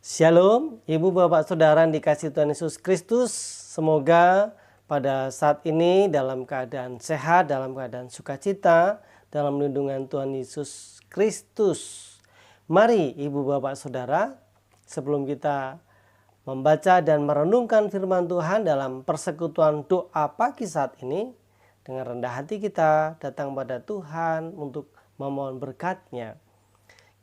Shalom, Ibu Bapak Saudara yang dikasihi Tuhan Yesus Kristus. Semoga pada saat ini dalam keadaan sehat, dalam keadaan sukacita, dalam lindungan Tuhan Yesus Kristus. Mari Ibu Bapak Saudara, sebelum kita membaca dan merenungkan firman Tuhan dalam persekutuan doa pagi saat ini, dengan rendah hati kita datang pada Tuhan untuk memohon berkat-Nya.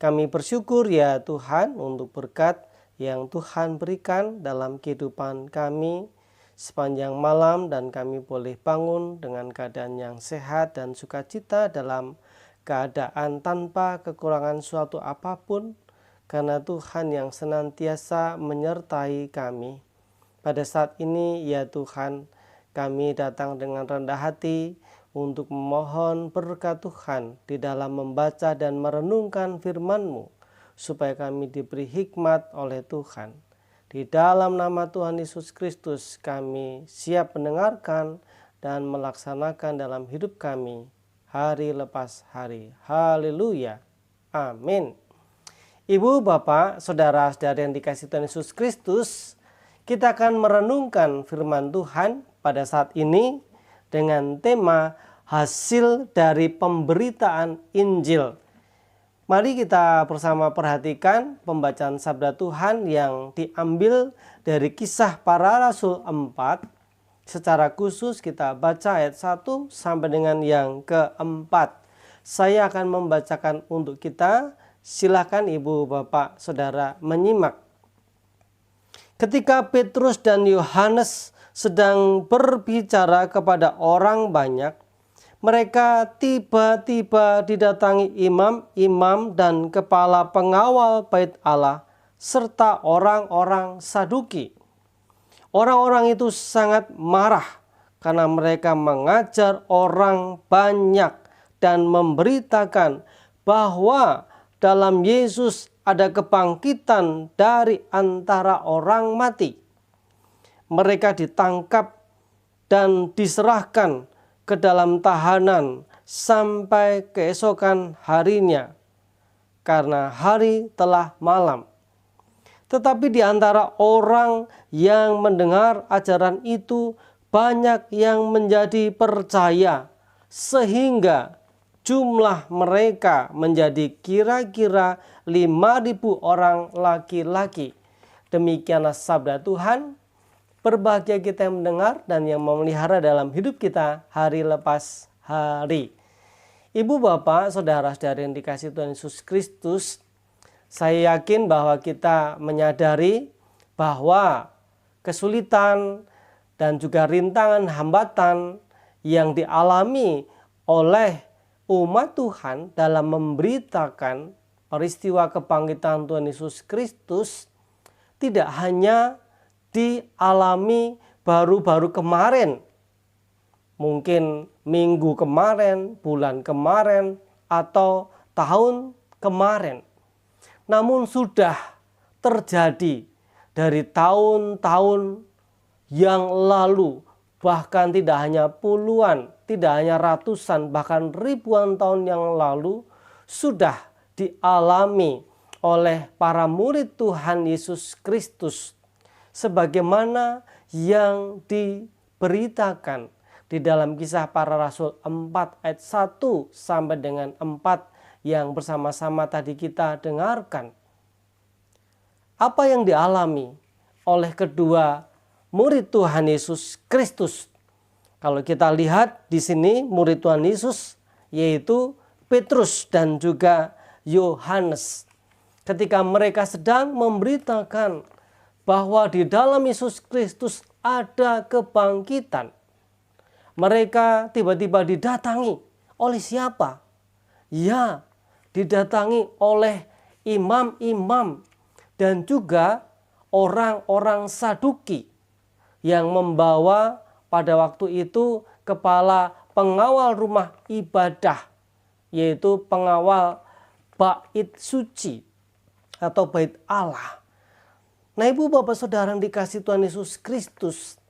Kami bersyukur ya Tuhan untuk berkat yang Tuhan berikan dalam kehidupan kami sepanjang malam, dan kami boleh bangun dengan keadaan yang sehat dan sukacita dalam keadaan tanpa kekurangan suatu apapun, karena Tuhan yang senantiasa menyertai kami. Pada saat ini ya Tuhan, kami datang dengan rendah hati untuk memohon berkat Tuhan di dalam membaca dan merenungkan firman-Mu, supaya kami diberi hikmat oleh Tuhan. Di dalam nama Tuhan Yesus Kristus kami siap mendengarkan dan melaksanakan dalam hidup kami hari lepas hari. Haleluya. Amin. Ibu, Bapak, Saudara-saudari yang dikasihi Tuhan Yesus Kristus, kita akan merenungkan firman Tuhan pada saat ini dengan tema hasil dari pemberitaan Injil. Mari kita bersama perhatikan pembacaan sabda Tuhan yang diambil dari Kisah Para Rasul 4. Secara khusus kita baca ayat 1 sampai dengan yang keempat. Saya akan membacakan untuk kita. Silakan Ibu, Bapak, Saudara menyimak. Ketika Petrus dan Yohanes sedang berbicara kepada orang banyak, mereka tiba-tiba didatangi imam-imam dan kepala pengawal bait Allah serta orang-orang Saduki. Orang-orang itu sangat marah karena mereka mengajar orang banyak dan memberitakan bahwa dalam Yesus ada kebangkitan dari antara orang mati. Mereka ditangkap dan diserahkan ke dalam tahanan sampai keesokan harinya, karena hari telah malam. Tetapi di antara orang yang mendengar ajaran itu, banyak yang menjadi percaya, sehingga jumlah mereka menjadi kira-kira 5.000 orang laki-laki. Demikianlah sabda Tuhan. Berbahagia kita yang mendengar dan yang memelihara dalam hidup kita hari lepas hari. Ibu, Bapak, Saudara-saudari yang dikasihi Tuhan Yesus Kristus, saya yakin bahwa kita menyadari bahwa kesulitan dan juga rintangan hambatan yang dialami oleh umat Tuhan dalam memberitakan peristiwa kebangkitan Tuhan Yesus Kristus tidak hanya dialami baru-baru kemarin, mungkin minggu kemarin, bulan kemarin, atau tahun kemarin, namun sudah terjadi dari tahun-tahun yang lalu, bahkan tidak hanya puluhan, tidak hanya ratusan, bahkan ribuan tahun yang lalu sudah dialami oleh para murid Tuhan Yesus Kristus, sebagaimana yang diberitakan di dalam Kisah Para Rasul 4 ayat 1 sampai dengan 4 yang bersama-sama tadi kita dengarkan. Apa yang dialami oleh kedua murid Tuhan Yesus Kristus? Kalau kita lihat di sini murid Tuhan Yesus yaitu Petrus dan juga Yohanes. Ketika mereka sedang memberitakan bahwa di dalam Yesus Kristus ada kebangkitan, mereka tiba-tiba didatangi oleh siapa? Ya, didatangi oleh imam-imam dan juga orang-orang Saduki yang membawa pada waktu itu kepala pengawal rumah ibadah, yaitu pengawal bait suci atau bait Allah. Nah, Ibu, Bapak, Saudara yang dikasihi Tuhan Yesus Kristus,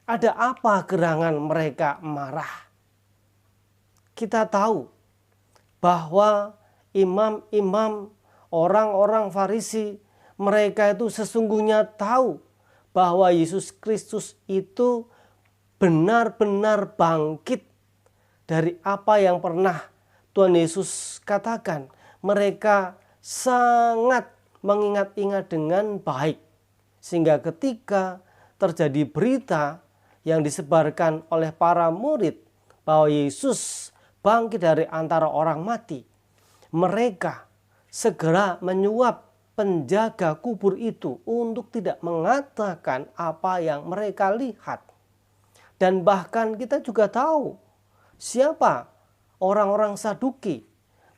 ada apa gerangan mereka marah? Kita tahu bahwa imam-imam, orang-orang Farisi mereka itu sesungguhnya tahu bahwa Yesus Kristus itu benar-benar bangkit dari apa yang pernah Tuhan Yesus katakan. Mereka sangat mengingat-ingat dengan baik. Sehingga ketika terjadi berita yang disebarkan oleh para murid bahwa Yesus bangkit dari antara orang mati, mereka segera menyuap penjaga kubur itu untuk tidak mengatakan apa yang mereka lihat. Dan bahkan kita juga tahu siapa orang-orang Saduki.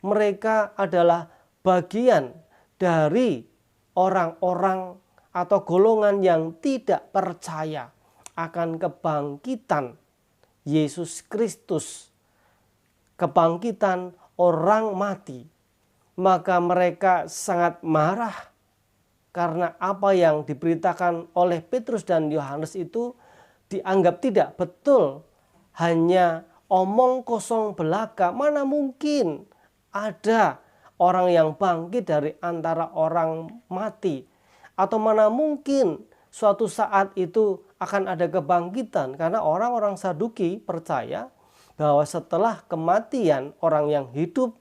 Mereka adalah bagian dari orang-orang atau golongan yang tidak percaya akan kebangkitan Yesus Kristus, kebangkitan orang mati. Maka mereka sangat marah karena apa yang diberitakan oleh Petrus dan Yohanes itu dianggap tidak betul, hanya omong kosong belaka. Mana mungkin ada orang yang bangkit dari antara orang mati, atau mana mungkin suatu saat itu akan ada kebangkitan. Karena orang-orang Saduki percaya bahwa setelah kematian orang yang hidup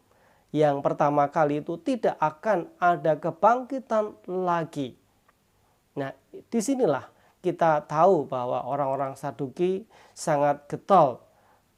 yang pertama kali itu tidak akan ada kebangkitan lagi. Nah, disinilah kita tahu bahwa orang-orang Saduki sangat getol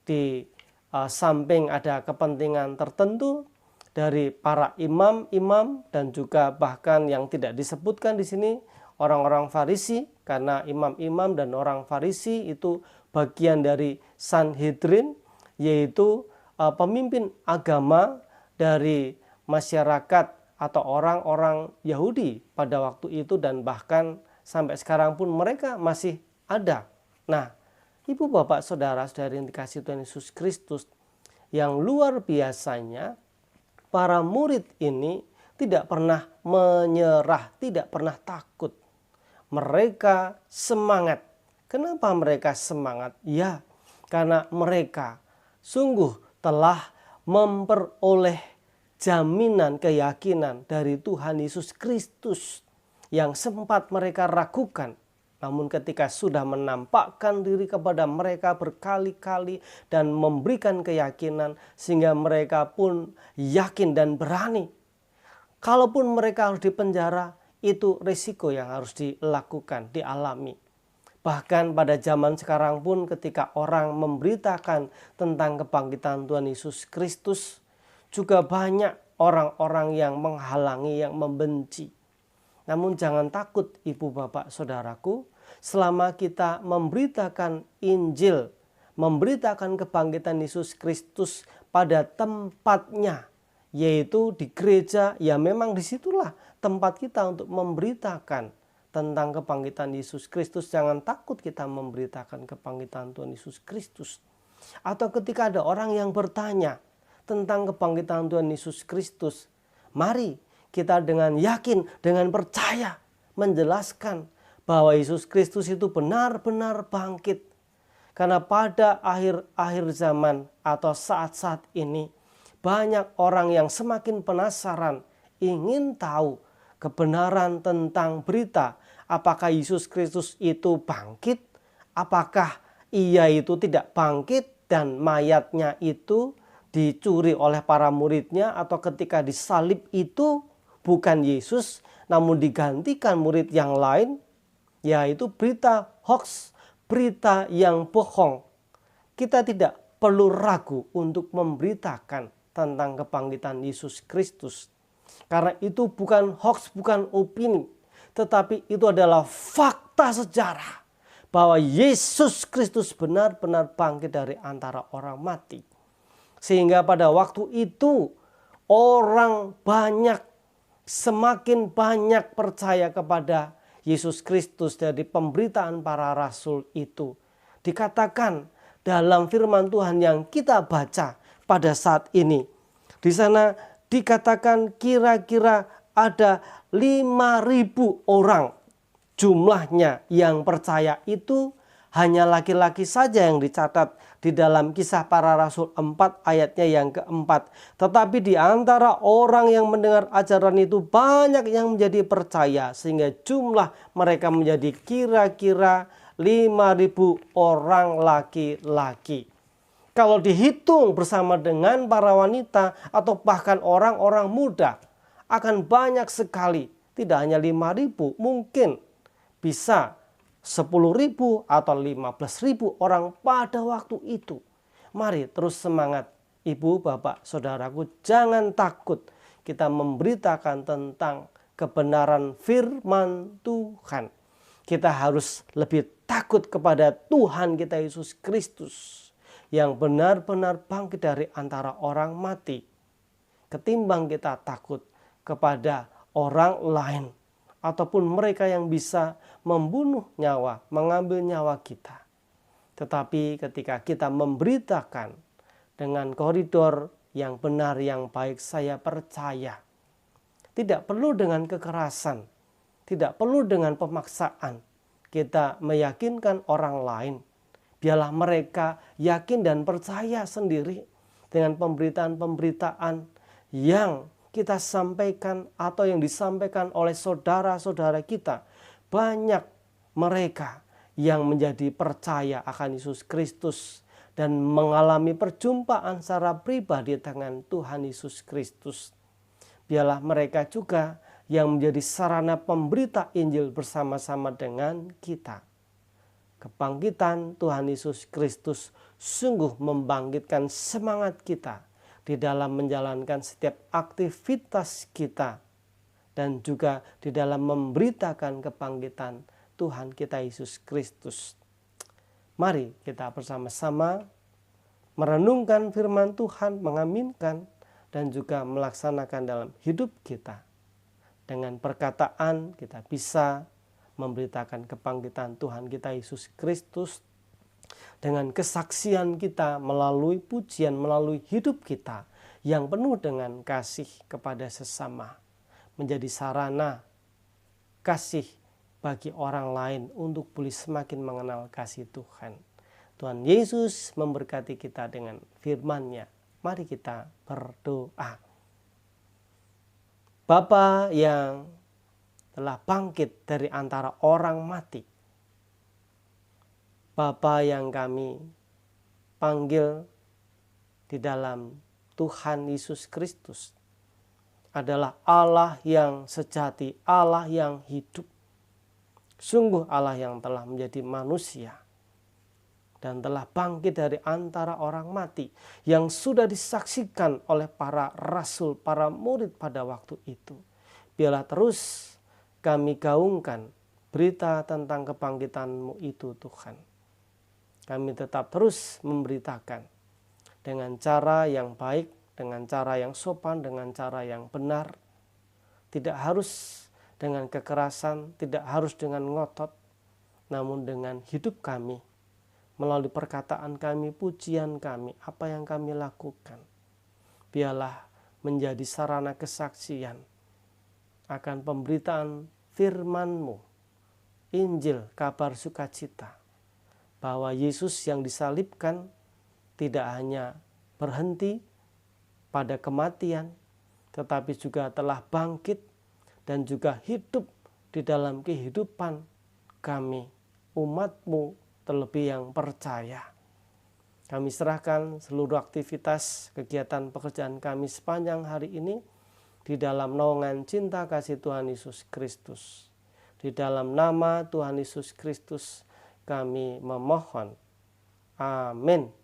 di samping ada kepentingan tertentu dari para imam-imam dan juga bahkan yang tidak disebutkan di sini orang-orang Farisi, karena imam-imam dan orang Farisi itu bagian dari Sanhedrin, yaitu pemimpin agama dari masyarakat atau orang-orang Yahudi pada waktu itu, dan bahkan sampai sekarang pun mereka masih ada. Nah, Ibu, Bapak, Saudara, Saudari yang dikasihi Tuhan Yesus Kristus, yang luar biasanya para murid ini tidak pernah menyerah, tidak pernah takut. Mereka semangat. Kenapa mereka semangat? Ya, karena mereka sungguh telah memperoleh jaminan keyakinan dari Tuhan Yesus Kristus yang sempat mereka ragukan. Namun ketika sudah menampakkan diri kepada mereka berkali-kali dan memberikan keyakinan, sehingga mereka pun yakin dan berani. Kalaupun mereka harus dipenjara, itu risiko yang harus dilakukan, dialami. Bahkan pada zaman sekarang pun ketika orang memberitakan tentang kebangkitan Tuhan Yesus Kristus, juga banyak orang-orang yang menghalangi, yang membenci. Namun jangan takut Ibu, Bapak, Saudaraku, selama kita memberitakan Injil, memberitakan kebangkitan Yesus Kristus pada tempatnya, yaitu di gereja, ya memang disitulah tempat kita untuk memberitakan tentang kebangkitan Yesus Kristus. Jangan takut kita memberitakan kebangkitan Tuhan Yesus Kristus. Atau ketika ada orang yang bertanya tentang kebangkitan Tuhan Yesus Kristus, mari kita dengan yakin, dengan percaya menjelaskan bahwa Yesus Kristus itu benar-benar bangkit. Karena pada akhir zaman atau saat-saat ini, banyak orang yang semakin penasaran, ingin tahu kebenaran tentang berita apakah Yesus Kristus itu bangkit, apakah ia itu tidak bangkit dan mayatnya itu dicuri oleh para muridnya, atau ketika disalib itu bukan Yesus namun digantikan murid yang lain. Yaitu berita hoax, berita yang bohong. Kita tidak perlu ragu untuk memberitakan tentang kebangkitan Yesus Kristus. Karena itu bukan hoax, bukan opini, tetapi itu adalah fakta sejarah bahwa Yesus Kristus benar-benar bangkit dari antara orang mati. Sehingga pada waktu itu orang banyak, semakin banyak percaya kepada Yesus Kristus. Dari pemberitaan para rasul itu dikatakan dalam firman Tuhan yang kita baca pada saat ini. Di sana dikatakan kira-kira ada 5.000 orang jumlahnya yang percaya itu hanya laki-laki saja yang dicatat di dalam Kisah Para Rasul 4 ayatnya yang keempat. Tetapi di antara orang yang mendengar ajaran itu banyak yang menjadi percaya, sehingga jumlah mereka menjadi kira-kira 5.000 orang laki-laki. Kalau dihitung bersama dengan para wanita atau bahkan orang-orang muda, akan banyak sekali. Tidak hanya 5.000, mungkin bisa 10.000 atau 15.000 orang pada waktu itu. Mari terus semangat, ibu, bapak, saudaraku, jangan takut kita memberitakan tentang kebenaran firman Tuhan. Kita harus lebih takut kepada Tuhan kita Yesus Kristus yang benar-benar bangkit dari antara orang mati, ketimbang kita takut kepada orang lain ataupun mereka yang bisa membunuh nyawa, mengambil nyawa kita. Tetapi ketika kita memberitakan dengan koridor yang benar, yang baik, saya percaya. Tidak perlu dengan kekerasan, tidak perlu dengan pemaksaan. Kita meyakinkan orang lain. Biarlah mereka yakin dan percaya sendiri dengan pemberitaan-pemberitaan yang kita sampaikan atau yang disampaikan oleh saudara-saudara kita. Banyak mereka yang menjadi percaya akan Yesus Kristus dan mengalami perjumpaan secara pribadi dengan Tuhan Yesus Kristus. Biarlah mereka juga yang menjadi sarana pemberita Injil bersama-sama dengan kita. Kebangkitan Tuhan Yesus Kristus sungguh membangkitkan semangat kita di dalam menjalankan setiap aktivitas kita dan juga di dalam memberitakan kebangkitan Tuhan kita Yesus Kristus. Mari kita bersama-sama merenungkan firman Tuhan, mengaminkan dan juga melaksanakan dalam hidup kita. Dengan perkataan kita bisa memberitakan kebangkitan Tuhan kita Yesus Kristus. Dengan kesaksian kita melalui pujian, melalui hidup kita yang penuh dengan kasih kepada sesama, menjadi sarana kasih bagi orang lain untuk boleh semakin mengenal kasih Tuhan. Tuhan Yesus memberkati kita dengan firman-Nya. Mari kita berdoa. Bapa yang telah bangkit dari antara orang mati, Bapa yang kami panggil di dalam Tuhan Yesus Kristus adalah Allah yang sejati, Allah yang hidup. Sungguh Allah yang telah menjadi manusia dan telah bangkit dari antara orang mati yang sudah disaksikan oleh para rasul, para murid pada waktu itu. Biarlah terus kami gaungkan berita tentang kebangkitan-Mu itu, Tuhan. Kami tetap terus memberitakan dengan cara yang baik, dengan cara yang sopan, dengan cara yang benar. Tidak harus dengan kekerasan, tidak harus dengan ngotot, namun dengan hidup kami, melalui perkataan kami, pujian kami, apa yang kami lakukan. Biarlah menjadi sarana kesaksian akan pemberitaan firman-Mu, Injil, kabar sukacita, bahwa Yesus yang disalibkan tidak hanya berhenti pada kematian, tetapi juga telah bangkit dan juga hidup di dalam kehidupan kami, umat-Mu, terlebih yang percaya. Kami serahkan seluruh aktivitas kegiatan pekerjaan kami sepanjang hari ini di dalam naungan cinta kasih Tuhan Yesus Kristus. Di dalam nama Tuhan Yesus Kristus kami memohon. Amin.